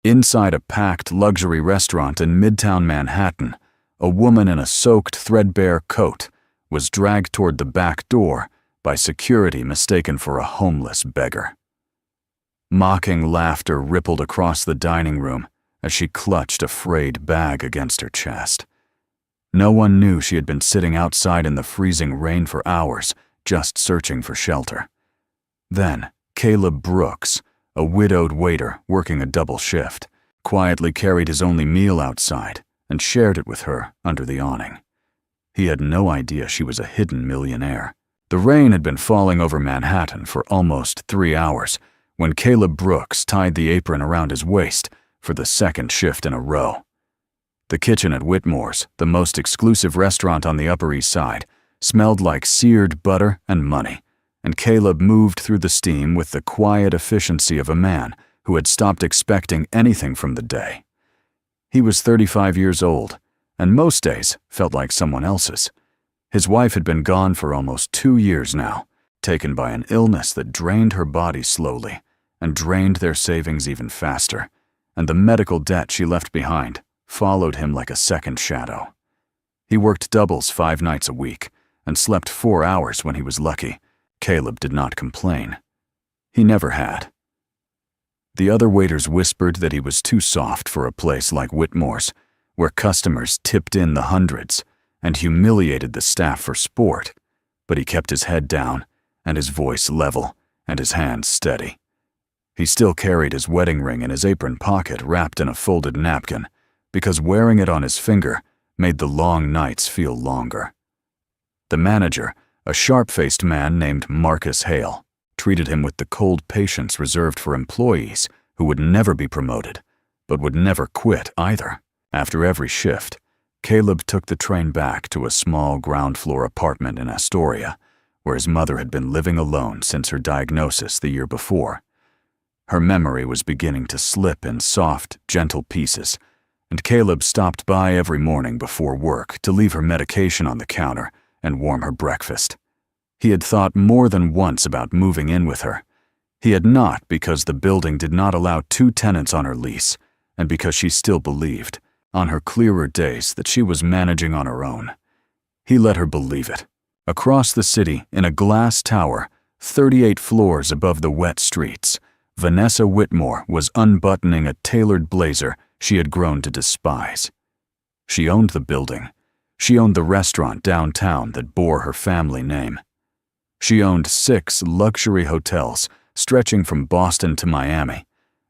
Inside a packed luxury restaurant in Midtown Manhattan, a woman in a soaked, threadbare coat was dragged toward the back door by security mistaken for a homeless beggar. Mocking laughter rippled across the dining room as she clutched a frayed bag against her chest. No one knew she had been sitting outside in the freezing rain for hours, just searching for shelter. Then, Caleb Brooks, a widowed waiter working a double shift, quietly carried his only meal outside and shared it with her under the awning. He had no idea she was a hidden millionaire. The rain had been falling over Manhattan for almost 3 hours when Caleb Brooks tied the apron around his waist for the second shift in a row. The kitchen at Whitmore's, the most exclusive restaurant on the Upper East Side, smelled like seared butter and money, and Caleb moved through the steam with the quiet efficiency of a man who had stopped expecting anything from the day. He was 35 years old, and most days felt like someone else's. His wife had been gone for almost 2 years now, taken by an illness that drained her body slowly and drained their savings even faster, and the medical debt she left behind followed him like a second shadow. He worked doubles 5 nights a week and slept 4 hours when he was lucky. Caleb did not complain. He never had. The other waiters whispered that he was too soft for a place like Whitmore's, where customers tipped in the hundreds and humiliated the staff for sport, but he kept his head down and his voice level and his hands steady. He still carried his wedding ring in his apron pocket wrapped in a folded napkin, because wearing it on his finger made the long nights feel longer. The manager, a sharp-faced man named Marcus Hale, treated him with the cold patience reserved for employees who would never be promoted, but would never quit either. After every shift, Caleb took the train back to a small ground-floor apartment in Astoria, where his mother had been living alone since her diagnosis the year before. Her memory was beginning to slip in soft, gentle pieces, and Caleb stopped by every morning before work to leave her medication on the counter and warm her breakfast. He had thought more than once about moving in with her. He had not because the building did not allow 2 tenants on her lease, and because she still believed, on her clearer days, that she was managing on her own. He let her believe it. Across the city, in a glass tower, 38 floors above the wet streets, Vanessa Whitmore was unbuttoning a tailored blazer she had grown to despise. She owned the building. She owned the restaurant downtown that bore her family name. She owned 6 luxury hotels stretching from Boston to Miami,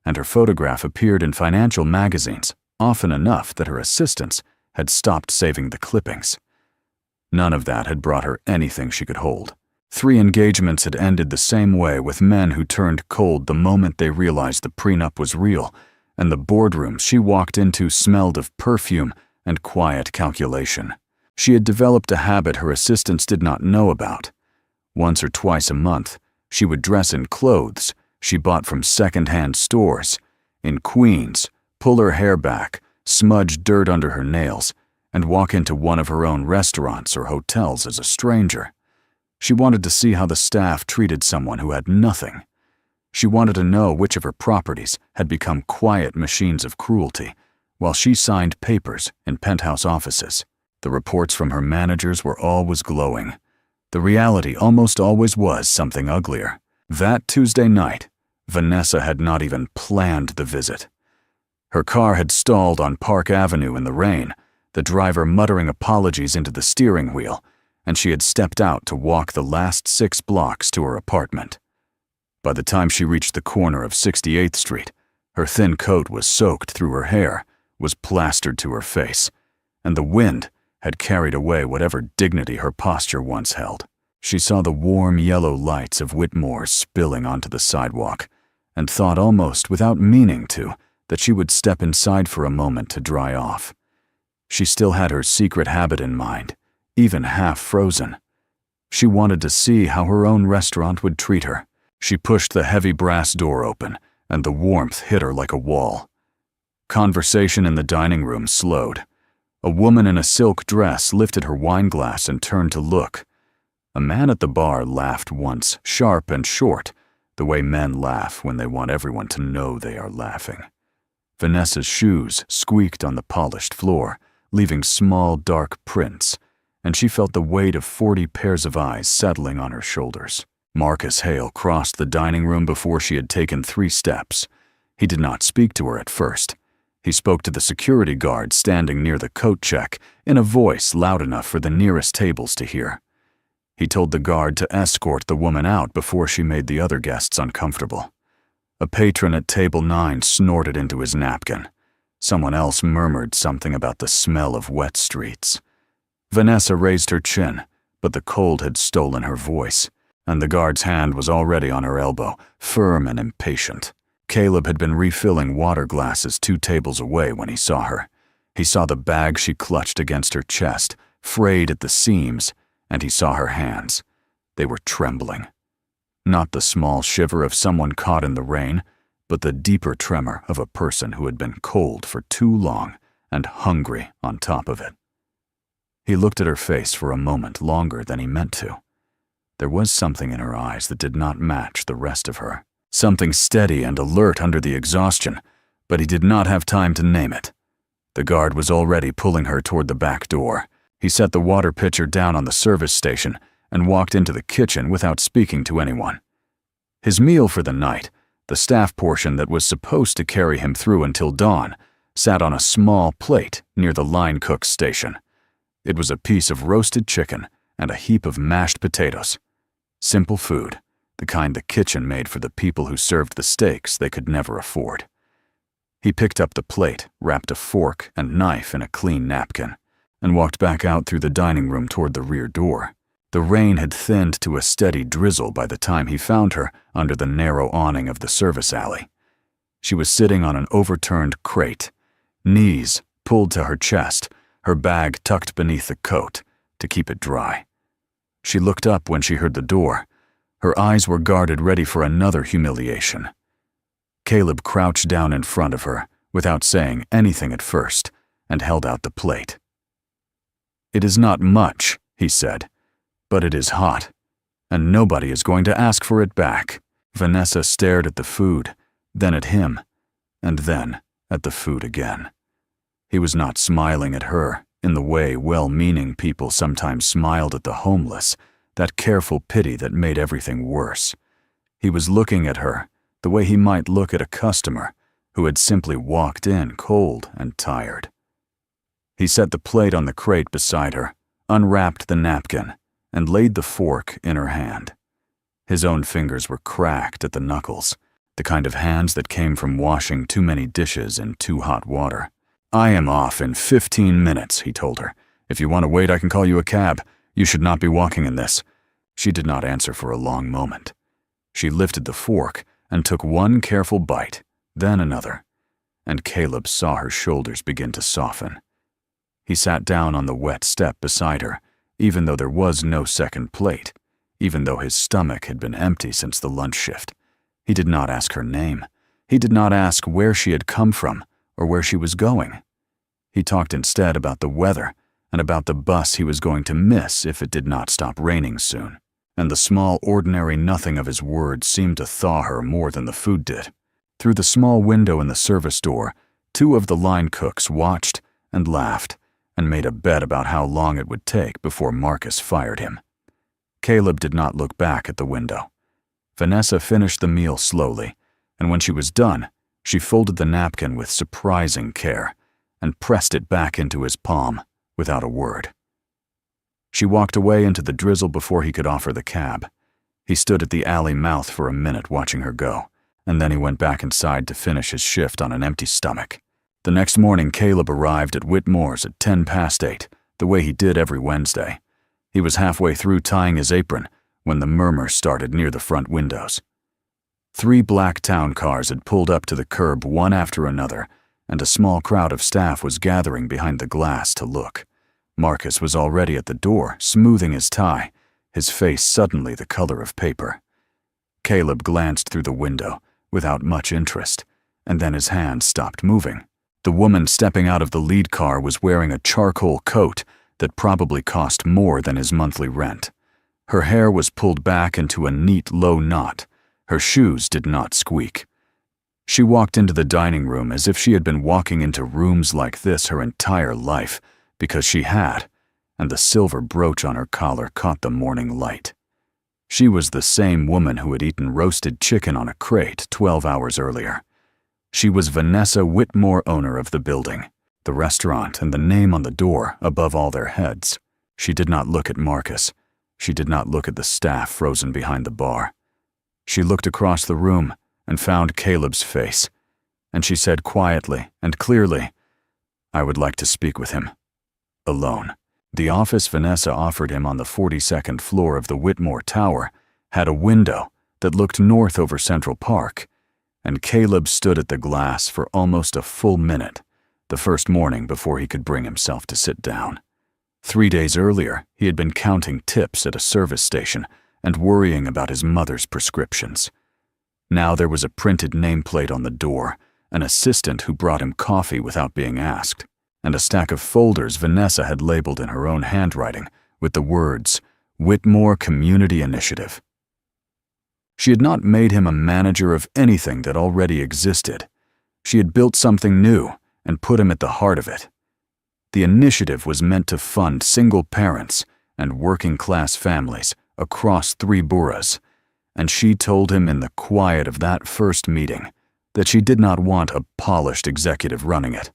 and her photograph appeared in financial magazines often enough that her assistants had stopped saving the clippings. None of that had brought her anything she could hold. 3 engagements had ended the same way, with men who turned cold the moment they realized the prenup was real, and the boardrooms she walked into smelled of perfume and quiet calculation. She had developed a habit her assistants did not know about. Once or twice a month, she would dress in clothes she bought from second-hand stores, in Queens, pull her hair back, smudge dirt under her nails, and walk into one of her own restaurants or hotels as a stranger. She wanted to see how the staff treated someone who had nothing. She wanted to know which of her properties had become quiet machines of cruelty, while she signed papers in penthouse offices. The reports from her managers were always glowing. The reality almost always was something uglier. That Tuesday night, Vanessa had not even planned the visit. Her car had stalled on Park Avenue in the rain, the driver muttering apologies into the steering wheel, and she had stepped out to walk the last 6 blocks to her apartment. By the time she reached the corner of 68th Street, her thin coat was soaked through her hair, was plastered to her face, and the wind had carried away whatever dignity her posture once held. She saw the warm yellow lights of Whitmore spilling onto the sidewalk, and thought almost without meaning to that she would step inside for a moment to dry off. She still had her secret habit in mind, even half frozen. She wanted to see how her own restaurant would treat her. She pushed the heavy brass door open, and the warmth hit her like a wall. Conversation in the dining room slowed. A woman in a silk dress lifted her wine glass and turned to look. A man at the bar laughed once, sharp and short, the way men laugh when they want everyone to know they are laughing. Vanessa's shoes squeaked on the polished floor, leaving small, dark prints, and she felt the weight of 40 pairs of eyes settling on her shoulders. Marcus Hale crossed the dining room before she had taken 3 steps. He did not speak to her at first. He spoke to the security guard standing near the coat check in a voice loud enough for the nearest tables to hear. He told the guard to escort the woman out before she made the other guests uncomfortable. A patron at table 9 snorted into his napkin. Someone else murmured something about the smell of wet streets. Vanessa raised her chin, but the cold had stolen her voice, and the guard's hand was already on her elbow, firm and impatient. Caleb had been refilling water glasses 2 tables away when he saw her. He saw the bag she clutched against her chest, frayed at the seams, and he saw her hands. They were trembling. Not the small shiver of someone caught in the rain, but the deeper tremor of a person who had been cold for too long and hungry on top of it. He looked at her face for a moment longer than he meant to. There was something in her eyes that did not match the rest of her. Something steady and alert under the exhaustion, but he did not have time to name it. The guard was already pulling her toward the back door. He set the water pitcher down on the service station and walked into the kitchen without speaking to anyone. His meal for the night, the staff portion that was supposed to carry him through until dawn, sat on a small plate near the line cook's station. It was a piece of roasted chicken and a heap of mashed potatoes. Simple food, the kind the kitchen made for the people who served the steaks they could never afford. He picked up the plate, wrapped a fork and knife in a clean napkin, and walked back out through the dining room toward the rear door. The rain had thinned to a steady drizzle by the time he found her under the narrow awning of the service alley. She was sitting on an overturned crate, knees pulled to her chest, her bag tucked beneath the coat to keep it dry. She looked up when she heard the door. Her eyes were guarded, ready for another humiliation. Caleb crouched down in front of her without saying anything at first and held out the plate. "It is not much," he said, "but it is hot, and nobody is going to ask for it back." Vanessa stared at the food, then at him, and then at the food again. He was not smiling at her in the way well-meaning people sometimes smiled at the homeless, that careful pity that made everything worse. He was looking at her the way he might look at a customer who had simply walked in cold and tired. He set the plate on the crate beside her, unwrapped the napkin, and laid the fork in her hand. His own fingers were cracked at the knuckles, the kind of hands that came from washing too many dishes in too hot water. "I am off in 15 minutes, he told her. "If you want to wait, I can call you a cab. You should not be walking in this." She did not answer for a long moment. She lifted the fork and took one careful bite, then another, and Caleb saw her shoulders begin to soften. He sat down on the wet step beside her, even though there was no second plate, even though his stomach had been empty since the lunch shift. He did not ask her name. He did not ask where she had come from or where she was going. He talked instead about the weather and about the bus he was going to miss if it did not stop raining soon. And the small, ordinary nothing of his words seemed to thaw her more than the food did. Through the small window in the service door, 2 of the line cooks watched and laughed and made a bet about how long it would take before Marcus fired him. Caleb did not look back at the window. Vanessa finished the meal slowly, and when she was done, she folded the napkin with surprising care and pressed it back into his palm without a word. She walked away into the drizzle before he could offer the cab. He stood at the alley mouth for a minute watching her go, and then he went back inside to finish his shift on an empty stomach. The next morning, Caleb arrived at Whitmore's at 8:10, the way he did every Wednesday. He was halfway through tying his apron when the murmur started near the front windows. 3 black town cars had pulled up to the curb one after another, and a small crowd of staff was gathering behind the glass to look. Marcus was already at the door, smoothing his tie, his face suddenly the color of paper. Caleb glanced through the window without much interest, and then his hand stopped moving. The woman stepping out of the lead car was wearing a charcoal coat that probably cost more than his monthly rent. Her hair was pulled back into a neat low knot. Her shoes did not squeak. She walked into the dining room as if she had been walking into rooms like this her entire life, because she had, and the silver brooch on her collar caught the morning light. She was the same woman who had eaten roasted chicken on a crate 12 hours earlier. She was Vanessa Whitmore, owner of the building, the restaurant, and the name on the door above all their heads. She did not look at Marcus. She did not look at the staff frozen behind the bar. She looked across the room and found Caleb's face, and she said quietly and clearly, "I would like to speak with him. Alone." The office Vanessa offered him on the 42nd floor of the Whitmore Tower had a window that looked north over Central Park, and Caleb stood at the glass for almost a full minute, the first morning before he could bring himself to sit down. 3 days earlier, he had been counting tips at a service station and worrying about his mother's prescriptions. Now there was a printed nameplate on the door, an assistant who brought him coffee without being asked, and a stack of folders Vanessa had labeled in her own handwriting with the words, "Whitmore Community Initiative." She had not made him a manager of anything that already existed. She had built something new and put him at the heart of it. The initiative was meant to fund single parents and working-class families across 3 boroughs, and she told him in the quiet of that first meeting that she did not want a polished executive running it.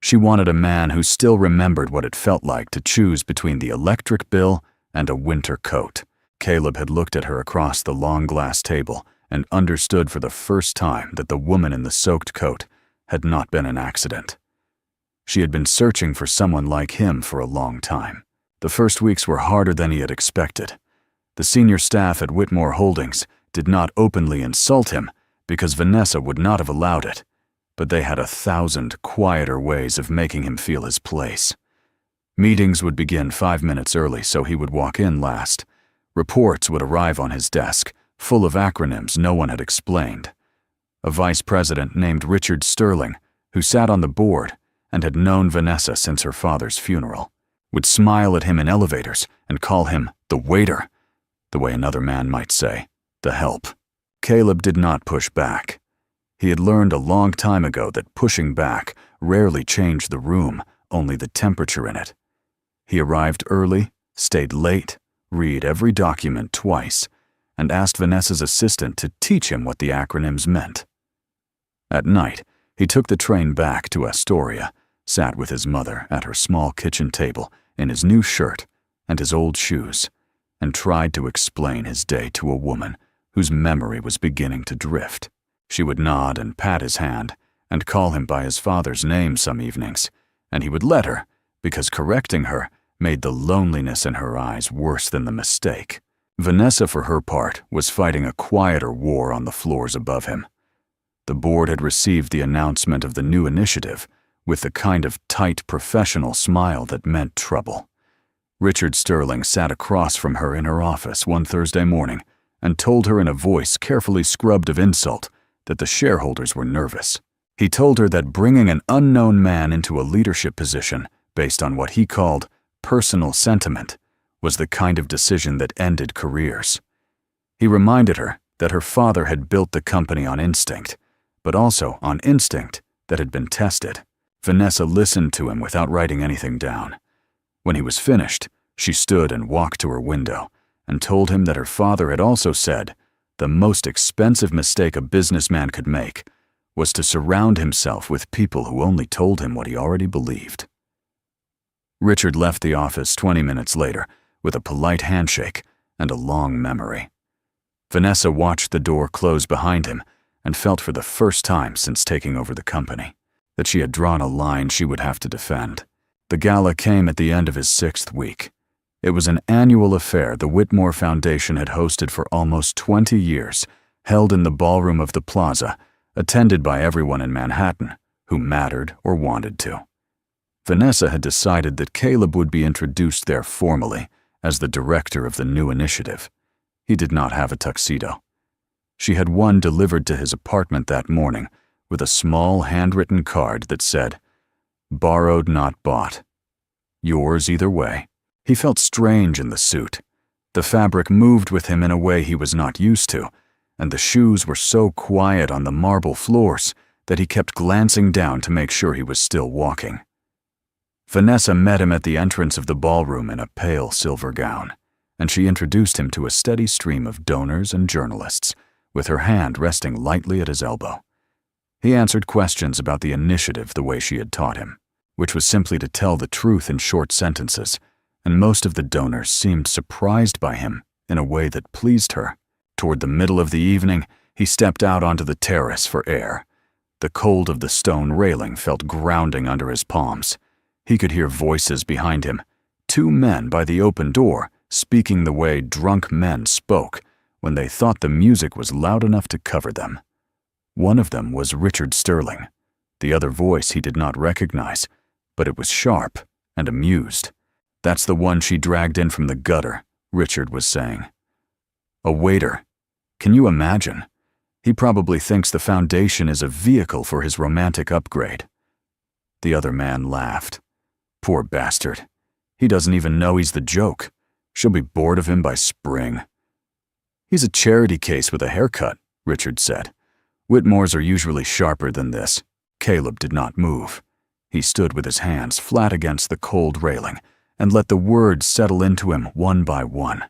She wanted a man who still remembered what it felt like to choose between the electric bill and a winter coat. Caleb had looked at her across the long glass table and understood for the first time that the woman in the soaked coat had not been an accident. She had been searching for someone like him for a long time. The first weeks were harder than he had expected. The senior staff at Whitmore Holdings did not openly insult him because Vanessa would not have allowed it, but they had 1,000 quieter ways of making him feel his place. Meetings would begin 5 minutes early so he would walk in last. Reports would arrive on his desk, full of acronyms no one had explained. A vice president named Richard Sterling, who sat on the board and had known Vanessa since her father's funeral, would smile at him in elevators and call him the waiter, the way another man might say, the help. Caleb did not push back. He had learned a long time ago that pushing back rarely changed the room, only the temperature in it. He arrived early, stayed late, read every document twice, and asked Vanessa's assistant to teach him what the acronyms meant. At night, he took the train back to Astoria, sat with his mother at her small kitchen table in his new shirt and his old shoes, and tried to explain his day to a woman whose memory was beginning to drift. She would nod and pat his hand and call him by his father's name some evenings, and he would let her because correcting her made the loneliness in her eyes worse than the mistake. Vanessa, for her part, was fighting a quieter war on the floors above him. The board had received the announcement of the new initiative with the kind of tight professional smile that meant trouble. Richard Sterling sat across from her in her office one Thursday morning and told her in a voice carefully scrubbed of insult that the shareholders were nervous. He told her that bringing an unknown man into a leadership position based on what he called personal sentiment was the kind of decision that ended careers. He reminded her that her father had built the company on instinct, but also on instinct that had been tested. Vanessa listened to him without writing anything down. When he was finished, she stood and walked to her window and told him that her father had also said the most expensive mistake a businessman could make was to surround himself with people who only told him what he already believed. Richard left the office 20 minutes later with a polite handshake and a long memory. Vanessa watched the door close behind him and felt for the first time since taking over the company that she had drawn a line she would have to defend. The gala came at the end of his 6th week. It was an annual affair the Whitmore Foundation had hosted for almost 20 years, held in the ballroom of the plaza, attended by everyone in Manhattan who mattered or wanted to. Vanessa had decided that Caleb would be introduced there formally as the director of the new initiative. He did not have a tuxedo. She had one delivered to his apartment that morning with a small handwritten card that said, "Borrowed, not bought. Yours either way." He felt strange in the suit. The fabric moved with him in a way he was not used to, and the shoes were so quiet on the marble floors that he kept glancing down to make sure he was still walking. Vanessa met him at the entrance of the ballroom in a pale silver gown, and she introduced him to a steady stream of donors and journalists, with her hand resting lightly at his elbow. He answered questions about the initiative the way she had taught him, which was simply to tell the truth in short sentences, and most of the donors seemed surprised by him in a way that pleased her. Toward the middle of the evening, he stepped out onto the terrace for air. The cold of the stone railing felt grounding under his palms. He could hear voices behind him, 2 men by the open door speaking the way drunk men spoke when they thought the music was loud enough to cover them. One of them was Richard Sterling. The other voice he did not recognize, but it was sharp and amused. "That's the one she dragged in from the gutter," Richard was saying. "A waiter. Can you imagine? He probably thinks the foundation is a vehicle for his romantic upgrade." The other man laughed. "Poor bastard. He doesn't even know he's the joke. She'll be bored of him by spring." "He's a charity case with a haircut," Richard said. "Whitmore's are usually sharper than this." Caleb did not move. He stood with his hands flat against the cold railing and let the words settle into him one by one.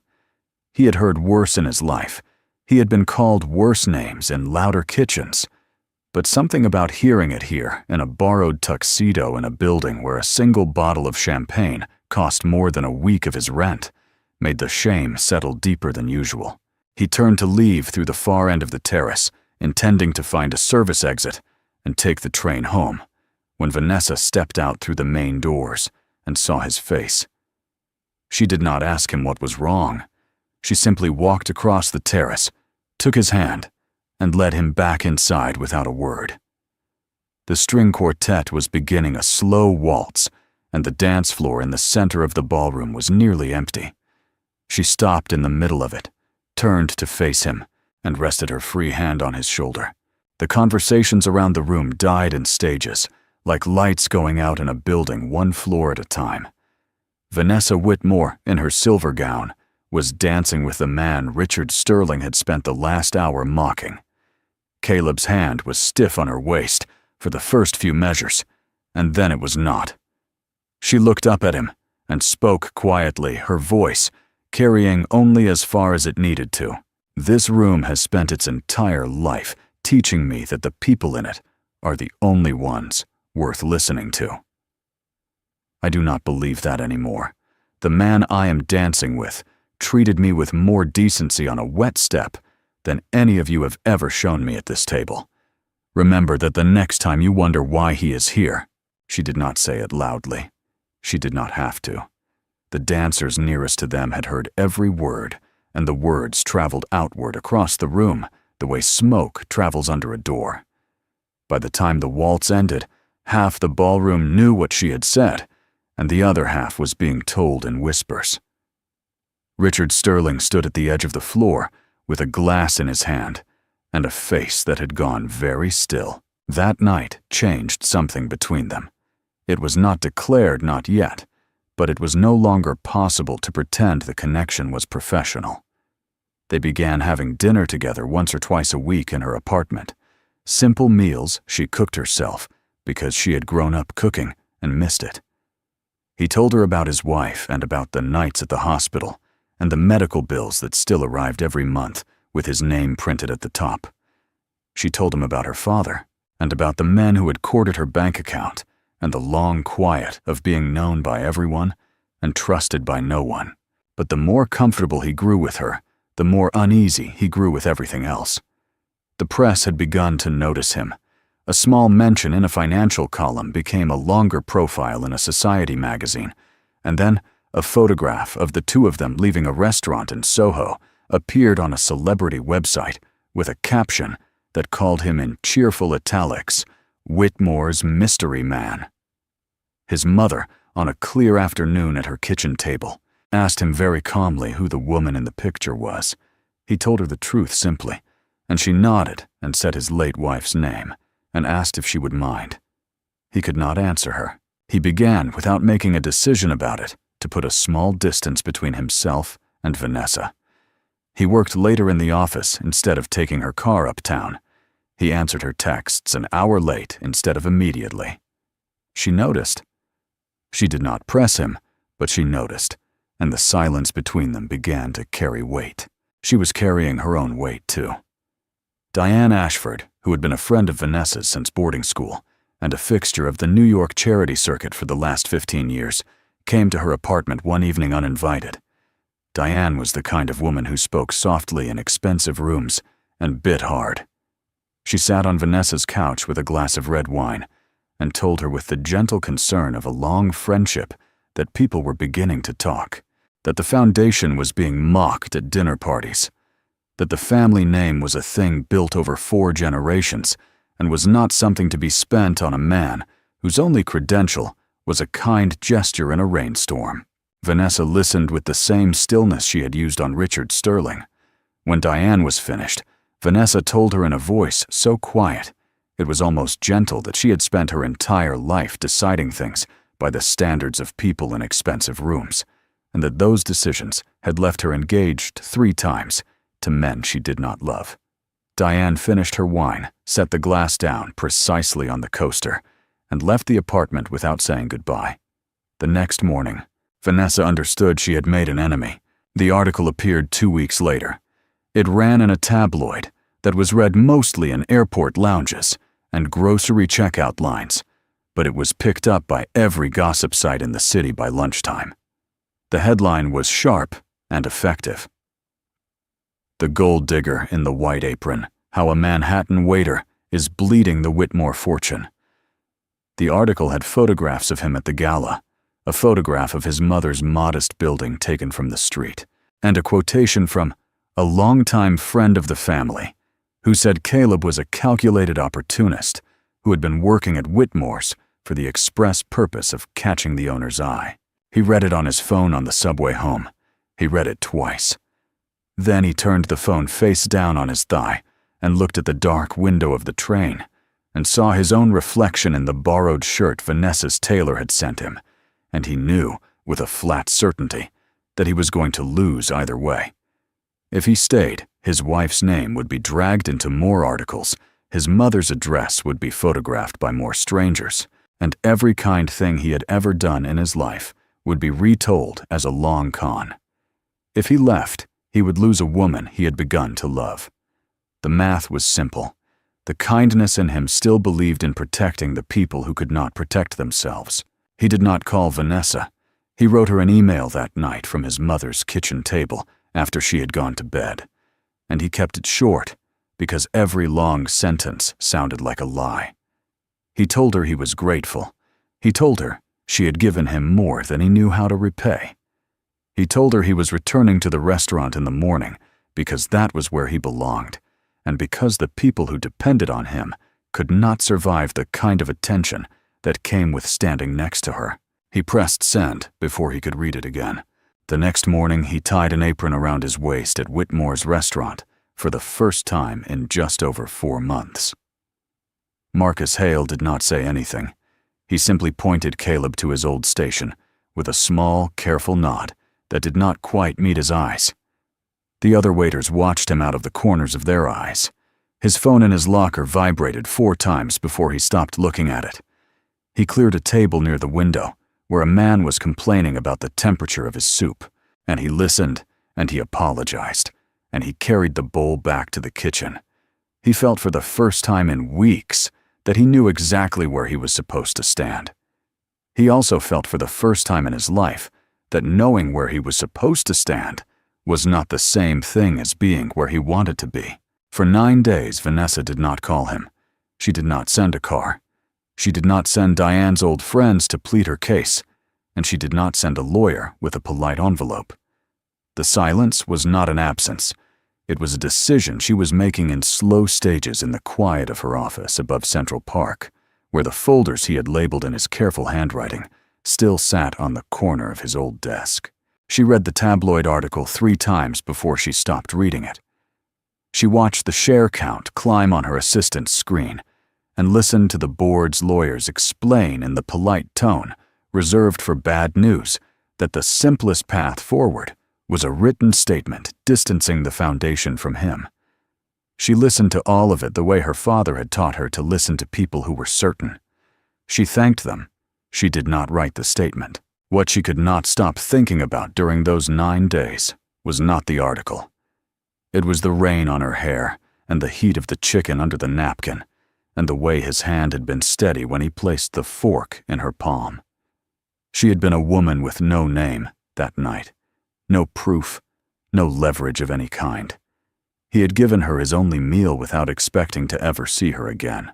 He had heard worse in his life. He had been called worse names in louder kitchens. But something about hearing it here in a borrowed tuxedo in a building where a single bottle of champagne cost more than a week of his rent made the shame settle deeper than usual. He turned to leave through the far end of the terrace, intending to find a service exit and take the train home, when Vanessa stepped out through the main doors and saw his face. She did not ask him what was wrong. She simply walked across the terrace, took his hand, and led him back inside without a word. The string quartet was beginning a slow waltz, and the dance floor in the center of the ballroom was nearly empty. She stopped in the middle of it, turned to face him, and rested her free hand on his shoulder. The conversations around the room died in stages, like lights going out in a building one floor at a time. Vanessa Whitmore, in her silver gown, was dancing with the man Richard Sterling had spent the last hour mocking. Caleb's hand was stiff on her waist for the first few measures, and then it was not. She looked up at him and spoke quietly, her voice carrying only as far as it needed to. "This room has spent its entire life teaching me that the people in it are the only ones worth listening to. I do not believe that anymore. The man I am dancing with treated me with more decency on a wet step than any of you have ever shown me at this table. Remember that the next time you wonder why he is here." She did not say it loudly. She did not have to. The dancers nearest to them had heard every word, and the words traveled outward across the room the way smoke travels under a door. By the time the waltz ended, half the ballroom knew what she had said, and the other half was being told in whispers. Richard Sterling stood at the edge of the floor with a glass in his hand and a face that had gone very still. That night changed something between them. It was not declared not yet, but it was no longer possible to pretend the connection was professional. They began having dinner together once or twice a week in her apartment. Simple meals she cooked herself because she had grown up cooking and missed it. He told her about his wife and about the nights at the hospital and the medical bills that still arrived every month with his name printed at the top. She told him about her father and about the men who had courted her bank account and the long quiet of being known by everyone and trusted by no one. But the more comfortable he grew with her, the more uneasy he grew with everything else. The press had begun to notice him. A small mention in a financial column became a longer profile in a society magazine, and then a photograph of the two of them leaving a restaurant in Soho appeared on a celebrity website with a caption that called him in cheerful italics, "Whitmore's Mystery Man." His mother, on a clear afternoon at her kitchen table, asked him very calmly who the woman in the picture was. He told her the truth simply, and she nodded and said his late wife's name, and asked if she would mind. He could not answer her. He began, without making a decision about it, to put a small distance between himself and Vanessa. He worked later in the office instead of taking her car uptown. He answered her texts an hour late instead of immediately. She noticed. She did not press him, but she noticed, and the silence between them began to carry weight. She was carrying her own weight, too. Diane Ashford, who had been a friend of Vanessa's since boarding school, and a fixture of the New York charity circuit for the last 15 years, came to her apartment one evening uninvited. Diane was the kind of woman who spoke softly in expensive rooms and bit hard. She sat on Vanessa's couch with a glass of red wine and told her with the gentle concern of a long friendship that people were beginning to talk, that the foundation was being mocked at dinner parties, that the family name was a thing built over 4 generations and was not something to be spent on a man whose only credential was a kind gesture in a rainstorm. Vanessa listened with the same stillness she had used on Richard Sterling. When Diane was finished, Vanessa told her in a voice so quiet, it was almost gentle, that she had spent her entire life deciding things by the standards of people in expensive rooms, and that those decisions had left her engaged 3 times to men she did not love. Diane finished her wine, set the glass down precisely on the coaster, and left the apartment without saying goodbye. The next morning, Vanessa understood she had made an enemy. The article appeared 2 weeks later. It ran in a tabloid that was read mostly in airport lounges and grocery checkout lines, but it was picked up by every gossip site in the city by lunchtime. The headline was sharp and effective. The gold digger in the white apron, how a Manhattan waiter is bleeding the Whitmore fortune. The article had photographs of him at the gala, a photograph of his mother's modest building taken from the street, and a quotation from a longtime friend of the family who said Caleb was a calculated opportunist who had been working at Whitmore's for the express purpose of catching the owner's eye. He read it on his phone on the subway home. He read it twice. Then he turned the phone face down on his thigh and looked at the dark window of the train and saw his own reflection in the borrowed shirt Vanessa's tailor had sent him, and he knew, with a flat certainty, that he was going to lose either way. If he stayed, his wife's name would be dragged into more articles, his mother's address would be photographed by more strangers, and every kind thing he had ever done in his life would be retold as a long con. If he left, he would lose a woman he had begun to love. The math was simple. The kindness in him still believed in protecting the people who could not protect themselves. He did not call Vanessa. He wrote her an email that night from his mother's kitchen table after she had gone to bed, and he kept it short because every long sentence sounded like a lie. He told her he was grateful. He told her she had given him more than he knew how to repay. He told her he was returning to the restaurant in the morning because that was where he belonged, and because the people who depended on him could not survive the kind of attention that came with standing next to her. He pressed send before he could read it again. The next morning, he tied an apron around his waist at Whitmore's restaurant for the first time in just over 4 months. Marcus Hale did not say anything. He simply pointed Caleb to his old station with a small, careful nod that did not quite meet his eyes. The other waiters watched him out of the corners of their eyes. His phone in his locker vibrated 4 times before he stopped looking at it. He cleared a table near the window where a man was complaining about the temperature of his soup, and he listened, and he apologized, and he carried the bowl back to the kitchen. He felt for the first time in weeks that he knew exactly where he was supposed to stand. He also felt for the first time in his life that knowing where he was supposed to stand was not the same thing as being where he wanted to be. For 9 days, Vanessa did not call him. She did not send a car. She did not send Diane's old friends to plead her case, and she did not send a lawyer with a polite envelope. The silence was not an absence. It was a decision she was making in slow stages in the quiet of her office above Central Park, where the folders he had labeled in his careful handwriting still sat on the corner of his old desk. She read the tabloid article 3 times before she stopped reading it. She watched the share count climb on her assistant's screen and listened to the board's lawyers explain in the polite tone reserved for bad news that the simplest path forward was a written statement distancing the foundation from him. She listened to all of it the way her father had taught her to listen to people who were certain. She thanked them. She did not write the statement. What she could not stop thinking about during those 9 days was not the article. It was the rain on her hair and the heat of the chicken under the napkin, and the way his hand had been steady when he placed the fork in her palm. She had been a woman with no name that night, no proof, no leverage of any kind. He had given her his only meal without expecting to ever see her again.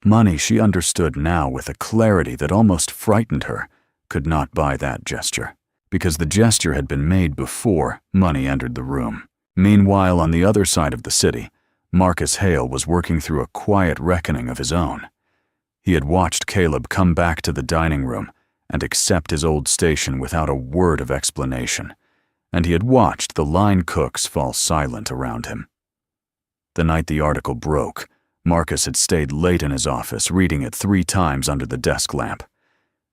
Money, she understood now with a clarity that almost frightened her, could not buy that gesture, because the gesture had been made before money entered the room. Meanwhile, on the other side of the city, Marcus Hale was working through a quiet reckoning of his own. He had watched Caleb come back to the dining room and accept his old station without a word of explanation, and he had watched the line cooks fall silent around him. The night the article broke, Marcus had stayed late in his office reading it 3 times under the desk lamp.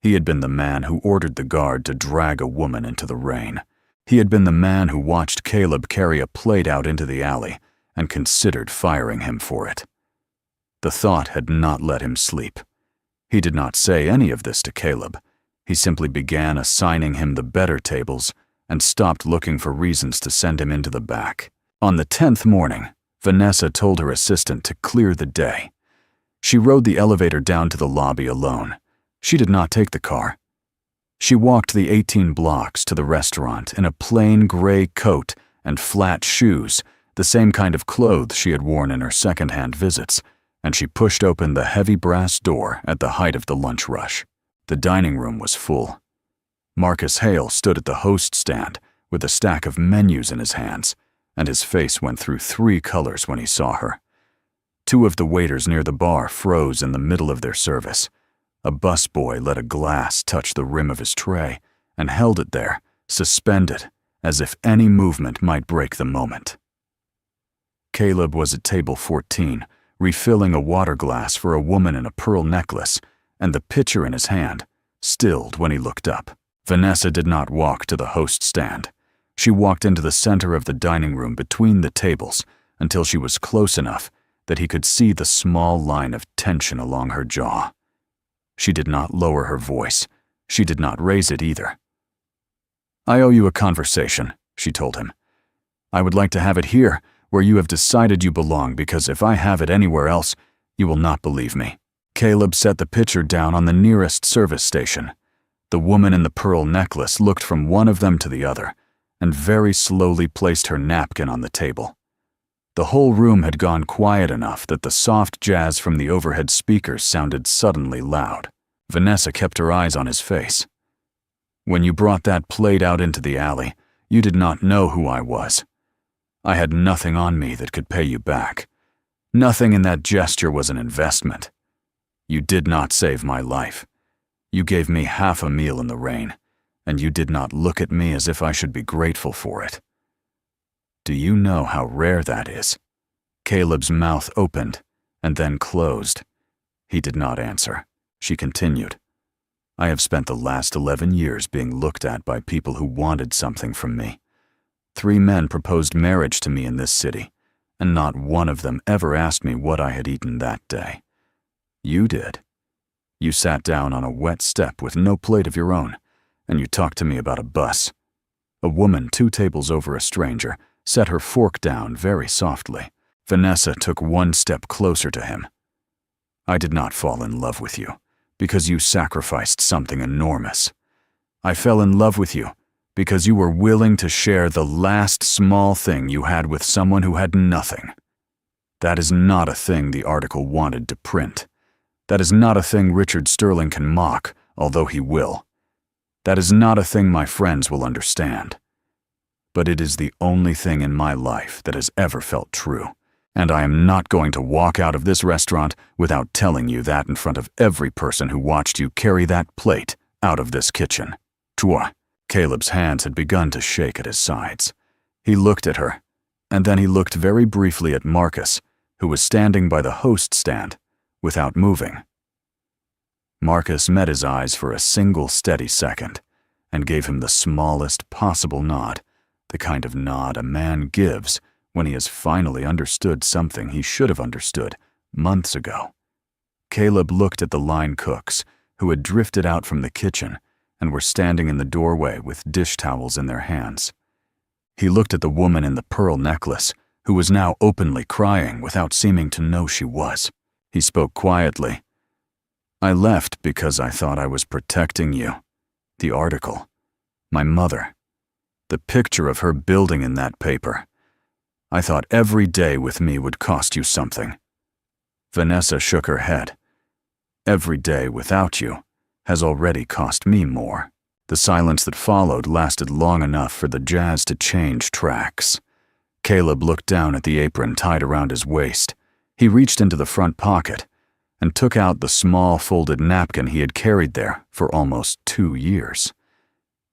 He had been the man who ordered the guard to drag a woman into the rain. He had been the man who watched Caleb carry a plate out into the alley and considered firing him for it. The thought had not let him sleep. He did not say any of this to Caleb. He simply began assigning him the better tables and stopped looking for reasons to send him into the back. On the 10th morning, Vanessa told her assistant to clear the day. She rode the elevator down to the lobby alone. She did not take the car. She walked the 18 blocks to the restaurant in a plain gray coat and flat shoes, the same kind of clothes she had worn in her second-hand visits, and she pushed open the heavy brass door at the height of the lunch rush. The dining room was full. Marcus Hale stood at the host stand with a stack of menus in his hands, and his face went through 3 colors when he saw her. 2 of the waiters near the bar froze in the middle of their service. A busboy let a glass touch the rim of his tray and held it there, suspended, as if any movement might break the moment. Caleb was at table 14, refilling a water glass for a woman in a pearl necklace, and the pitcher in his hand stilled when he looked up. Vanessa did not walk to the host stand. She walked into the center of the dining room between the tables until she was close enough that he could see the small line of tension along her jaw. She did not lower her voice. She did not raise it either. "I owe you a conversation," she told him. "I would like to have it here, where you have decided you belong, because if I have it anywhere else, you will not believe me." Caleb set the pitcher down on the nearest service station. The woman in the pearl necklace looked from one of them to the other, and very slowly placed her napkin on the table. The whole room had gone quiet enough that the soft jazz from the overhead speakers sounded suddenly loud. Vanessa kept her eyes on his face. "When you brought that plate out into the alley, you did not know who I was. I had nothing on me that could pay you back. Nothing in that gesture was an investment. You did not save my life. You gave me half a meal in the rain, and you did not look at me as if I should be grateful for it. Do you know how rare that is?" Caleb's mouth opened and then closed. He did not answer. She continued, "I have spent the last 11 years being looked at by people who wanted something from me. 3 men proposed marriage to me in this city, and not one of them ever asked me what I had eaten that day. You did. You sat down on a wet step with no plate of your own, and you talked to me about a bus. A woman 2 tables over a stranger set her fork down very softly. Vanessa took 1 step closer to him. I did not fall in love with you because you sacrificed something enormous. I fell in love with you because you were willing to share the last small thing you had with someone who had nothing. That is not a thing the article wanted to print. That is not a thing Richard Sterling can mock, although he will. That is not a thing my friends will understand. But it is the only thing in my life that has ever felt true, and I am not going to walk out of this restaurant without telling you that in front of every person who watched you carry that plate out of this kitchen. Toi." Caleb's hands had begun to shake at his sides. He looked at her, and then he looked very briefly at Marcus, who was standing by the host stand, without moving. Marcus met his eyes for a single steady second, and gave him the smallest possible nod, the kind of nod a man gives when he has finally understood something he should have understood months ago. Caleb looked at the line cooks, who had drifted out from the kitchen and were standing in the doorway with dish towels in their hands. He looked at the woman in the pearl necklace, who was now openly crying without seeming to know she was. He spoke quietly. "I left because I thought I was protecting you. The article. My mother. The picture of her building in that paper. I thought every day with me would cost you something." Vanessa shook her head. "Every day without you has already cost me more." The silence that followed lasted long enough for the jazz to change tracks. Caleb looked down at the apron tied around his waist. He reached into the front pocket and took out the small folded napkin he had carried there for almost 2 years.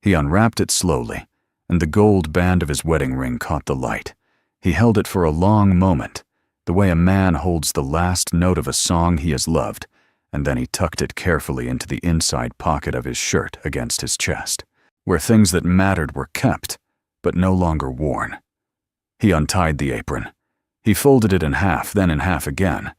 He unwrapped it slowly, and the gold band of his wedding ring caught the light. He held it for a long moment, the way a man holds the last note of a song he has loved, and then he tucked it carefully into the inside pocket of his shirt against his chest, where things that mattered were kept, but no longer worn. He untied the apron. He folded it in half, then in half again,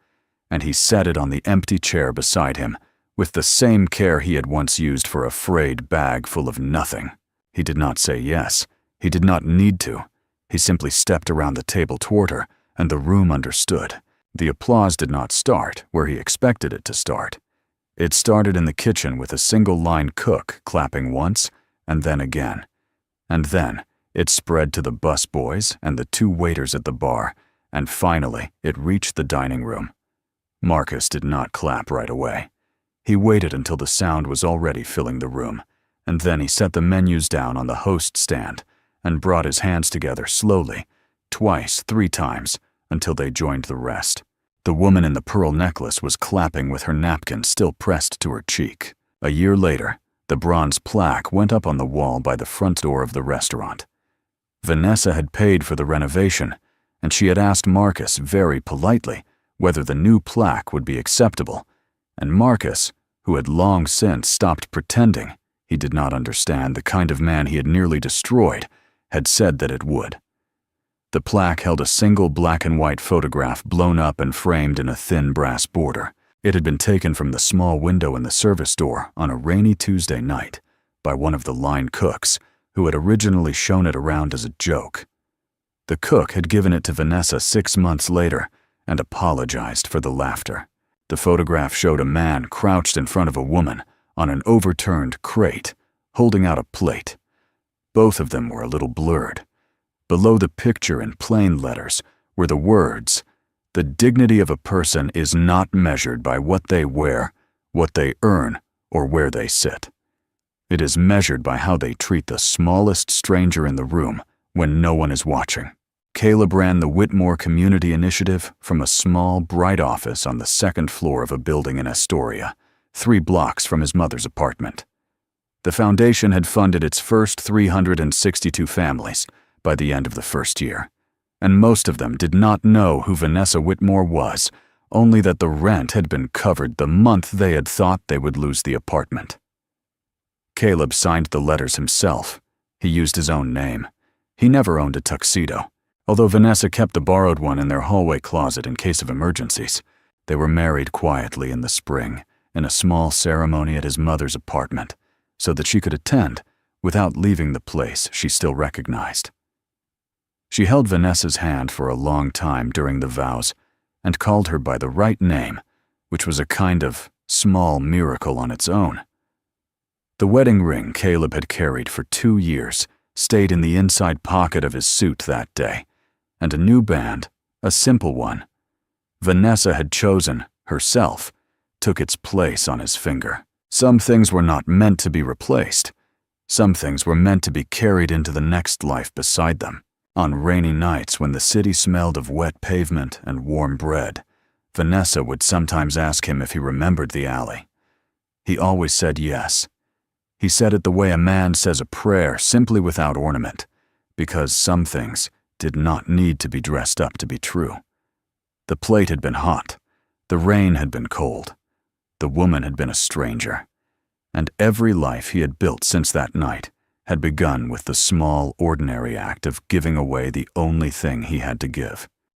and he set it on the empty chair beside him, with the same care he had once used for a frayed bag full of nothing. He did not say yes. He did not need to. He simply stepped around the table toward her, and the room understood. The applause did not start where he expected it to start. It started in the kitchen with a single-line cook clapping once and then again. And then it spread to the busboys and the 2 waiters at the bar, and finally it reached the dining room. Marcus did not clap right away. He waited until the sound was already filling the room, and then he set the menus down on the host stand and brought his hands together slowly, twice, 3 times, until they joined the rest. The woman in the pearl necklace was clapping with her napkin still pressed to her cheek. A year later, the bronze plaque went up on the wall by the front door of the restaurant. Vanessa had paid for the renovation, and she had asked Marcus very politely whether the new plaque would be acceptable, and Marcus, who had long since stopped pretending he did not understand the kind of man he had nearly destroyed, had said that it would. The plaque held a single black and white photograph blown up and framed in a thin brass border. It had been taken from the small window in the service door on a rainy Tuesday night by one of the line cooks, who had originally shown it around as a joke. The cook had given it to Vanessa 6 months later and apologized for the laughter. The photograph showed a man crouched in front of a woman on an overturned crate, holding out a plate. Both of them were a little blurred. Below the picture in plain letters were the words, "The dignity of a person is not measured by what they wear, what they earn, or where they sit. It is measured by how they treat the smallest stranger in the room when no one is watching." Caleb ran the Whitmore Community Initiative from a small, bright office on the 2nd floor of a building in Astoria, 3 blocks from his mother's apartment. The foundation had funded its first 362 families by the end of the first year, and most of them did not know who Vanessa Whitmore was, only that the rent had been covered the month they had thought they would lose the apartment. Caleb signed the letters himself. He used his own name. He never owned a tuxedo, although Vanessa kept the borrowed one in their hallway closet in case of emergencies. They were married quietly in the spring, in a small ceremony at his mother's apartment, so that she could attend without leaving the place she still recognized. She held Vanessa's hand for a long time during the vows and called her by the right name, which was a kind of small miracle on its own. The wedding ring Caleb had carried for 2 years stayed in the inside pocket of his suit that day, and a new band, a simple one, Vanessa had chosen, herself, took its place on his finger. Some things were not meant to be replaced. Some things were meant to be carried into the next life beside them. On rainy nights when the city smelled of wet pavement and warm bread, Vanessa would sometimes ask him if he remembered the alley. He always said yes. He said it the way a man says a prayer, simply without ornament, because some things did not need to be dressed up to be true. The plate had been hot. The rain had been cold. The woman had been a stranger. And every life he had built since that night had begun with the small, ordinary act of giving away the only thing he had to give.